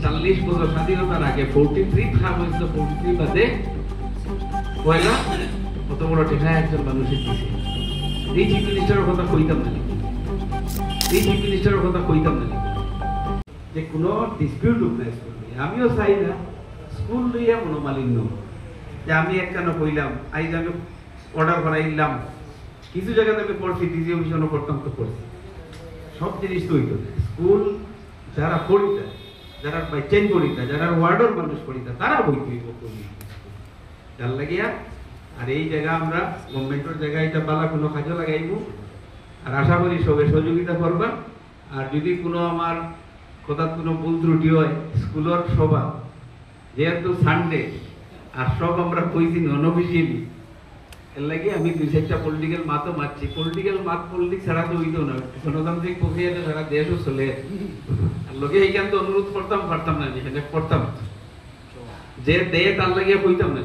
40 বছর স্বাধীনতার আগে 43 খাম হয়েছিল, 43 বাদে পয়লা কত বড় টেকা একজন মানুষের দিছে। এই চিফ মিনিস্টারের কথা কইতাম না, এই চিফ মিনিস্টারের কথা কইতাম না যে কোনো ডিসপিউট হোক না স্কুল নিয়ে। আমিও চাই না স্কুল লইয়া মনোমালিন্য, যে আমি একখানা কইলাম আইজ আমি অর্ডার করাইলাম, কিছু জায়গাতে আমি পড়ছি ডিজি অফিশনও করতাম, তো করছি, সব জিনিস তো হইতো। স্কুল যারা পড়িতা, যারা বাই চেঞ্জ পড়িতা, যারা ওয়ার্ডের মানুষ পড়িতা, তারা বইতে যার লাগিয়া। আর এই জায়গা আমরা গভর্নমেন্টের জায়গায় এটা বালা কোনো কাজে লাগাইব, আর আশা করি সবে সহযোগিতা করবা। আর যদি কোনো আমার কথা কোনো ভুল ত্রুটি হয়, স্কুলের সভা যেহেতু সানডে আর সব আমরা কইছি নন অফিসিয়ালি, এর লাগে আমি 2-4টা পলিটিক্যাল মাতও মারছি। পলিটিক্যাল মাত পলিটিক্স ছাড়া তো হইতো না, গণতান্ত্রিক প্রক্রিয়াতে সারা দেশও চলে। আর লোকে এইখান তো অনুরোধ করতাম, পারতাম না, যেখানে করতাম যে দেয় তার লাগিয়ে কইতাম না।